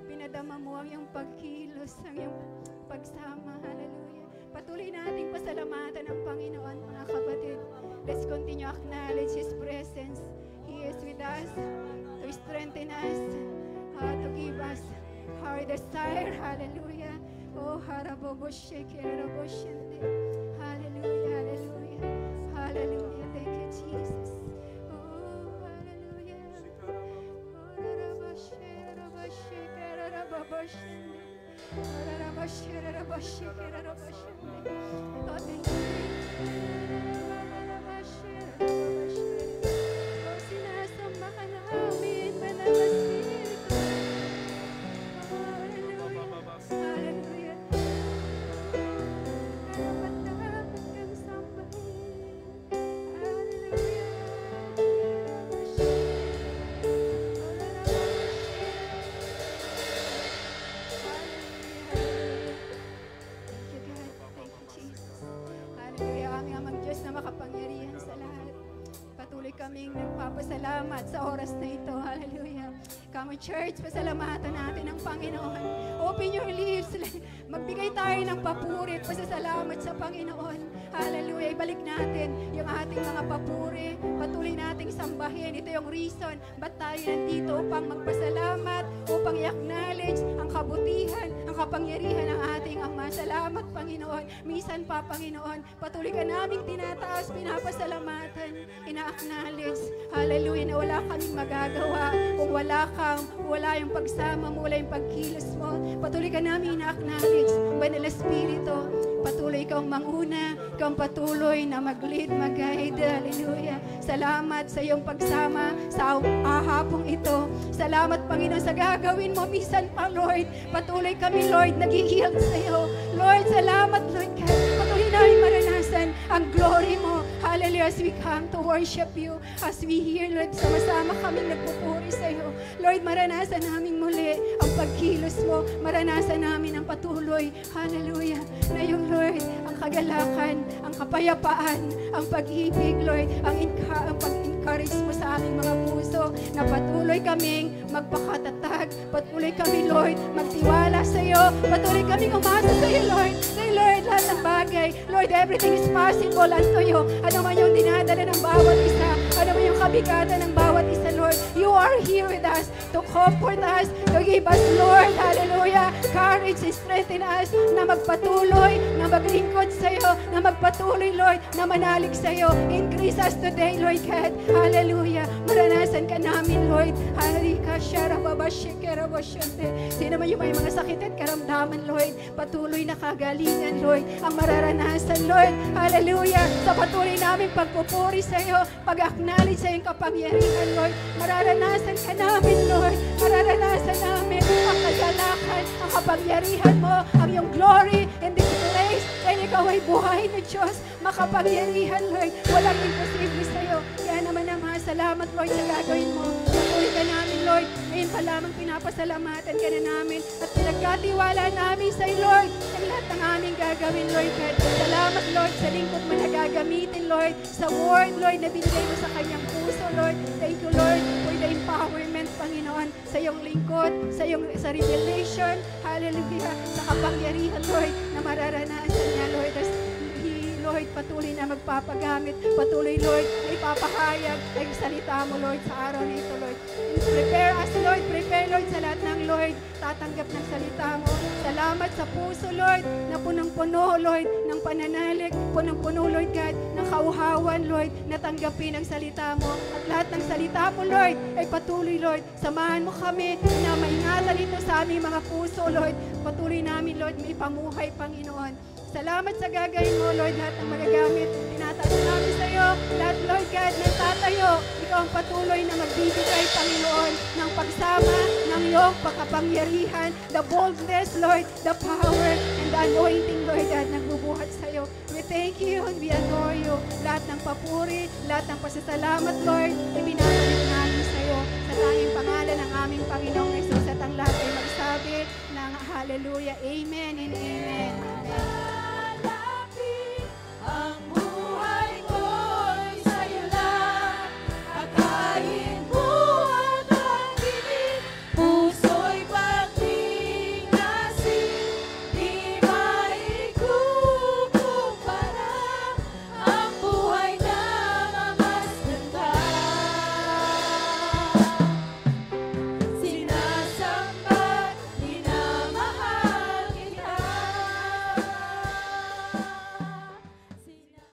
Pinadama mo ang iyong pagkilos, ang iyong pagsama. Hallelujah. Patuloy nating pasalamatan ang Panginoon, mga kapatid. Let's continue to acknowledge His presence. He is with us to strengthen us, to give us our desire. Hallelujah. Oh, harabobosheke, haraboshende. Hallelujah, hallelujah. Hallelujah. Thank you, Jesus. Oh, hallelujah. Oh, harabosheke, harabosheke, haraboboshende. Harabosheke, harabosheke, haraboshende. Oh, thank you. Harabosheke, harabosheke. Oh, sinasamba ka namin, Banal na Espiritu. Oh, hallelujah. Hallelujah. Dapat kang sambahin. Hallelujah. Hallelujah, aming amang Diyos na makapangyarihan sa lahat. Patuloy kaming nagpapasalamat sa oras na ito. Hallelujah. Come church, pasalamatan natin ang Panginoon. Open your lips. Magbigay tayo ng papuri at pasasalamat sa Panginoon. Hallelujah. Ibalik natin yung ating mga papuri. Patuloy nating sambahin. Ito yung reason ba't tayo nandito upang magpasalamat, upang makapangyarihan ang ating Ama. Salamat, Panginoon. Minsan pa, Panginoon, patuloy ka naming tinataas, pinapasalamatan, ina-acknowledge, hallelujah, na wala kaming magagawa kung wala yung pagsama mo, wala yung pagkilos mo. Patuloy ka namin ina-acknowledge, Banal Espiritu. Patuloy kang manguna, kang patuloy na mag-lead, mag-guide. Hallelujah. Salamat sa iyong pagsama sa ahapong ito. Salamat, Panginoon, sa gagawin mo. Minsan pa, Lord, patuloy kami, Lord, nag-iiyak sa iyo. Lord, salamat, Lord, patuloy namin maranasan ang glory mo. Hallelujah, as we come to worship you, as we hear, Lord, sama-sama kami nagpupuri sa iyo. Lord, maranasan namin muli ang pagkilos mo. Maranasan namin ang patuloy. Hallelujah. Na yung Lord, ang kagalakan, ang kapayapaan, ang pag-ibig, Lord, ang pag-encourage mo sa aming mga puso, na patuloy kaming magpakatatag, patuloy kami, Lord, magtiwala sa iyo, patuloy kaming umasa sa iyo, Lord. Say, Lord, lahat ng bagay, Lord, everything is possible unto you. Ano man yung dinadala ng bawat isa, ano man yung kabigatan ng bawat isa, Lord, you are here with us to comfort us, to give us, Lord, hallelujah, courage, strengthen us, na magpatuloy, na maglingkod sa iyo, na magpatuloy, Lord, na manalig sa iyo. Increase us today, Lord God. Hallelujah. Maranasan ka namin, Lord. Halika, sino man yung may mga sakit at karamdaman, Lord, patuloy na kagalingan, Lord, ang mararanasan, Lord. Hallelujah. Sa patuloy namin pagpupuri sa iyo, pag-acknowledge sa iyong kapangyarihan, Lord. Mararanasan ka namin, Lord. Mararanasan namin ang kagalakan, ang kapangyarihan mo, ang iyong glory in this place. Dahil ikaw ay buhay na Diyos, makapangyarihan, Lord. Walang imposible sa iyo. Kaya naman naman, salamat, Lord, sa gagawin mo. Patuloy ka namin, Lord. Ngayon pa lamang pinapasalamatan ka na namin at pinagkatiwala namin sa iyo, Lord, ang lahat ng aming gagawin, Lord God. Salamat, Lord, sa lingkod mo na gagamitin, Lord, sa word, Lord, na binigay mo sa kanyang puso, Lord. Thank you, Lord, for the empowerment, Panginoon, sa iyong lingkod, sa revelation, hallelujah, sa kapangyarihan, Lord, na mararanasan niya, Lord, as Lord, patuloy na magpapagamit. Patuloy, Lord, na ipapahayag ay salita mo, Lord, sa araw na ito, Lord. Prepare us, Lord. Prepare, Lord, sa lahat ng, Lord, tatanggap ng salita mo. Salamat sa puso, Lord, na punong-puno, Lord, ng pananalig. Punong-puno, Lord God, ng kauhawan, Lord, na tanggapin ang salita mo. At lahat ng salita mo, Lord, ay patuloy, Lord. Samahan mo kami na maingatan ito sa aming mga puso, Lord. Patuloy namin, Lord, may pamuhay, Panginoon. Salamat sa gagawin mo, Lord, lahat ng magagamit. Tinataas namin sa iyo, lahat, Lord God, ng tatayo. Ikaw ang patuloy na magbibigay, Panginoon, ng pagsama ng iyong pagkapangyarihan, the boldness, Lord, the power, and the anointing, Lord, God, nagbubuhat sa iyo. We thank you and we adore you. Lahat ng papuri, lahat ng pasasalamat, Lord, ibinabalik namin sa iyo. Sa tanging pangalan ng aming Panginoong Jesus at ang lahat ay magsabi ng hallelujah, amen and amen. Amen.